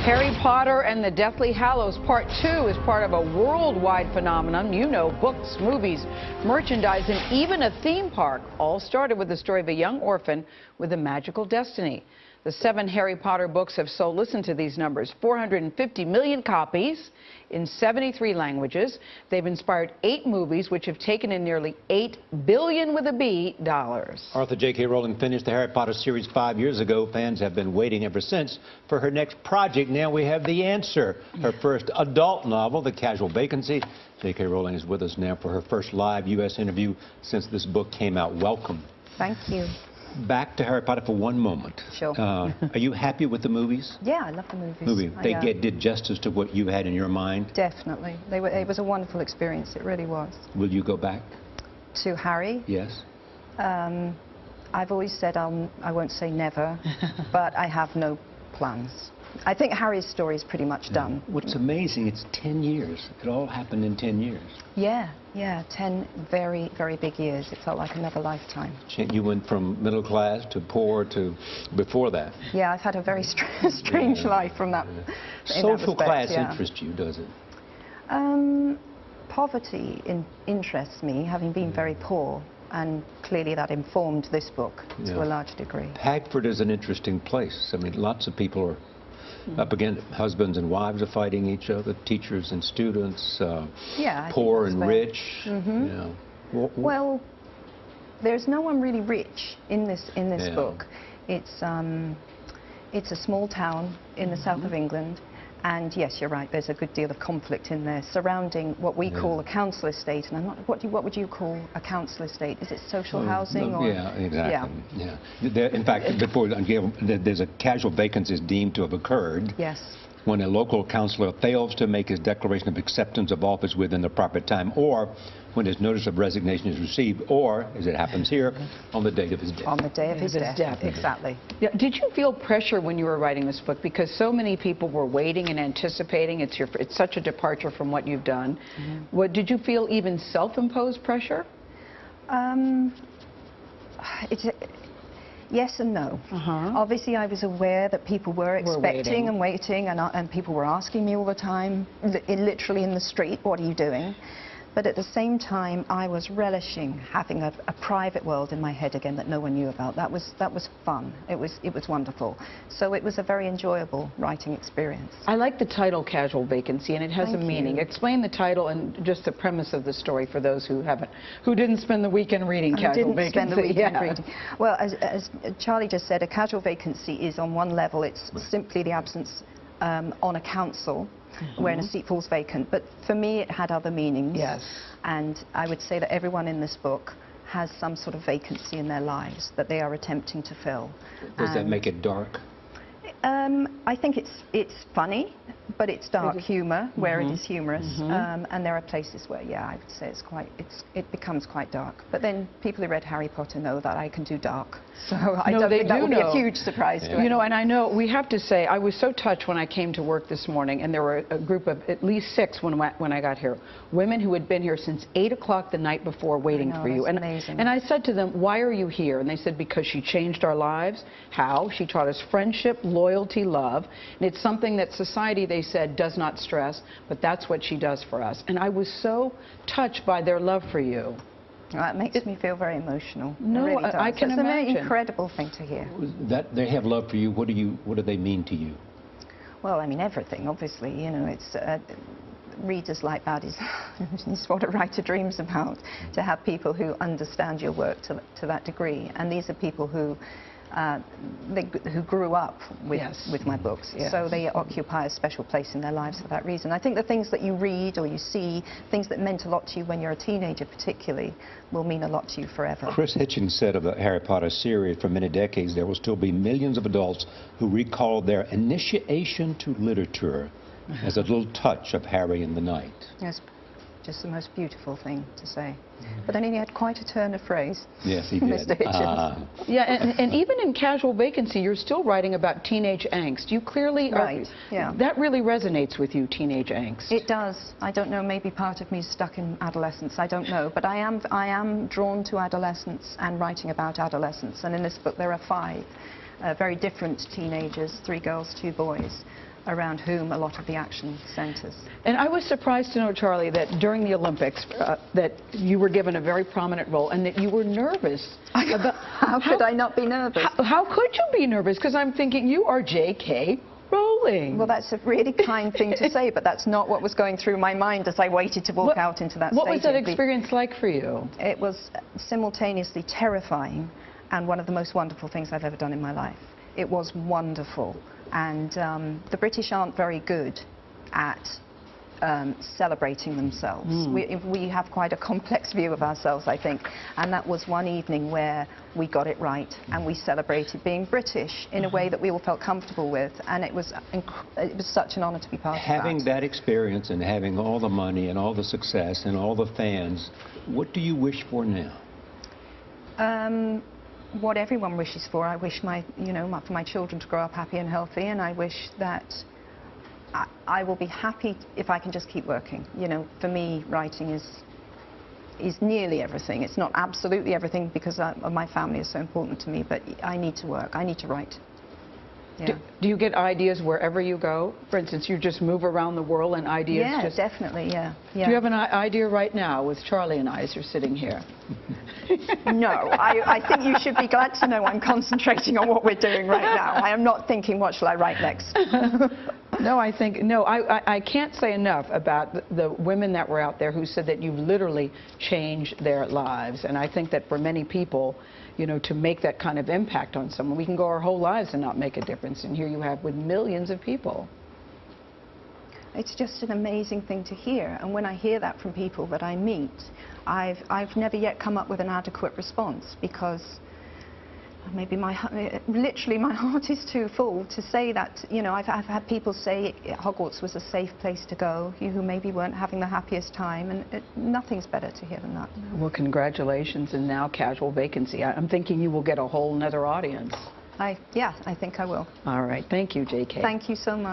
Harry Potter and the Deathly Hallows Part 2 is part of a worldwide phenomenon. You know, books, movies, merchandise, and even a theme park all started with the story of a young orphan with a magical destiny. The 7 Harry Potter books have sold, listen to these numbers, 450 million copies in 73 languages. They've inspired 8 movies, which have taken in nearly $8 billion with a B dollars. Author J.K. Rowling finished the Harry Potter series 5 years ago. Fans have been waiting ever since for her next project. Now we have the answer. Her first adult novel, The Casual Vacancy. J.K. Rowling is with us now for her first live U.S. interview since this book came out. Welcome. Thank you. Back to Harry Potter for one moment. Sure. Are you happy with the movies? Yeah, I love the movies. They did justice to what you had in your mind? Definitely. It was a wonderful experience. It really was. Will you go back? To Harry? Yes. I've always said I won't say never, but I have no plans. I think Harry's story is pretty much done. What's amazing, it's 10 years. It all happened in 10 years. Yeah, 10 very, very big years. It felt like another lifetime. You went from middle class to poor to before that. Yeah, I've had a very strange life from that. Social class interests you, does it? Poverty interests me, having been very poor. And clearly that informed this book to a large degree. Hagford is an interesting place. I mean, lots of people are up against husbands and wives are fighting each other, teachers and students, poor and rich. Well, there's no one really rich in this book. It's a small town in the south of England. And yes, you're right, there's a good deal of conflict in there surrounding what we call a council estate. And I'm not, what would you call a council estate? Is it social housing? Or? Yeah, exactly. Yeah. In fact, there's a casual vacancy deemed to have occurred. Yes. When a local councillor fails to make his declaration of acceptance of office within the proper time, or when his notice of resignation is received, or, as it happens here, on the date of his death. On the day of his death, exactly. Yeah. Did you feel pressure when you were writing this book? Because so many people were waiting and anticipating. It's such a departure from what you've done. Did you feel even self-imposed pressure? Yes and no. Obviously, I was aware that people were expecting and waiting, and people were asking me all the time, literally in the street, what are you doing? But at the same time, I was relishing having a private world in my head again that no one knew about. That was fun. It was wonderful. So it was a very enjoyable writing experience. I like the title, Casual Vacancy, and it has a meaning. Explain the title and just the premise of the story for those who didn't spend the weekend reading Casual Vacancy. Spend the weekend reading. Well, as Charlie just said, a casual vacancy is on one level. It's simply the absence on a council when a seat falls vacant. But for me, it had other meanings. Yes. And I would say that everyone in this book has some sort of vacancy in their lives that they are attempting to fill. Does that make it dark? I think it's funny, but it's dark humor where it is humorous, and there are places where, I would say it becomes quite dark. But then people who read Harry Potter know that I can do dark, so I don't think that would be a huge surprise to anyone. You know, and I know we have to say I was so touched when I came to work this morning, and there were a group of at least 6 when I got here, women who had been here since 8 o'clock the night before waiting for you. And amazing. And I said to them, why are you here? And they said, because she changed our lives. How? She taught us friendship, loyalty, love. And it's something that society, they said, does not stress, but that's what she does for us. And I was so touched by their love for you. It makes me feel very emotional. No, it really does. I can imagine. It's a very incredible thing to hear. That they have love for you, what do they mean to you? Well, I mean, everything, obviously. You know, it's readers like that is what a writer dreams about, to have people who understand your work to that degree. And these are people who grew up with my books, so they occupy a special place in their lives for that reason. I think the things that you read or you see, things that meant a lot to you when you're a teenager particularly, will mean a lot to you forever. Chris Hitchens said of the Harry Potter series, for many decades there will still be millions of adults who recall their initiation to literature as a little touch of Harry in the Night. Yes. Just the most beautiful thing to say. But then he had quite a turn of phrase. Yes, he did. Mr. Hitchens. Yeah, and even in Casual Vacancy, you're still writing about teenage angst. You clearly that really resonates with you, teenage angst. It does. I don't know, maybe part of me is stuck in adolescence, I don't know. But I am drawn to adolescence and writing about adolescence. And in this book there are 5 very different teenagers, 3 girls, 2 boys. around whom a lot of the action centers. And I was surprised to know, Charlie, that during the Olympics, that you were given a very prominent role and that you were nervous. How could I not be nervous? How could you be nervous? Because I'm thinking you are J.K. Rowling. Well, that's a really kind thing to say, but that's not what was going through my mind as I waited to walk out into that What stadium. was that experience like for you? It was simultaneously terrifying and one of the most wonderful things I've ever done in my life. It was wonderful, and the British aren't very good at celebrating themselves. We have quite a complex view of ourselves, I think, and that was one evening where we got it right and we celebrated being British in a way that we all felt comfortable with, and it was such an honor to be part of that. Having that experience and having all the money and all the success and all the fans, what do you wish for now? What everyone wishes for. I wish for my children to grow up happy and healthy, and I wish that I will be happy if I can just keep working. You know, for me, writing is nearly everything. It's not absolutely everything because my family is so important to me, but I need to work. I need to write. Yeah. Do you get ideas wherever you go? For instance, you just move around the world and ideas just... definitely, yeah. Do you have an idea right now with Charlie and I as you're sitting here? No, I think you should be glad to know I'm concentrating on what we're doing right now. I am not thinking, what shall I write next? No, I can't say enough about the women that were out there who said that you've literally changed their lives. And I think that for many people, you know, to make that kind of impact on someone, we can go our whole lives and not make a difference. And here you have with millions of people. It's just an amazing thing to hear. And when I hear that from people that I meet, I've never yet come up with an adequate response because maybe literally my heart is too full to say that. You know, I've had people say Hogwarts was a safe place to go, who maybe weren't having the happiest time, and nothing's better to hear than that. Well, congratulations, and now Casual Vacancy. I'm thinking you will get a whole nother audience. Yeah, I think I will. All right. Thank you, J.K. Thank you so much.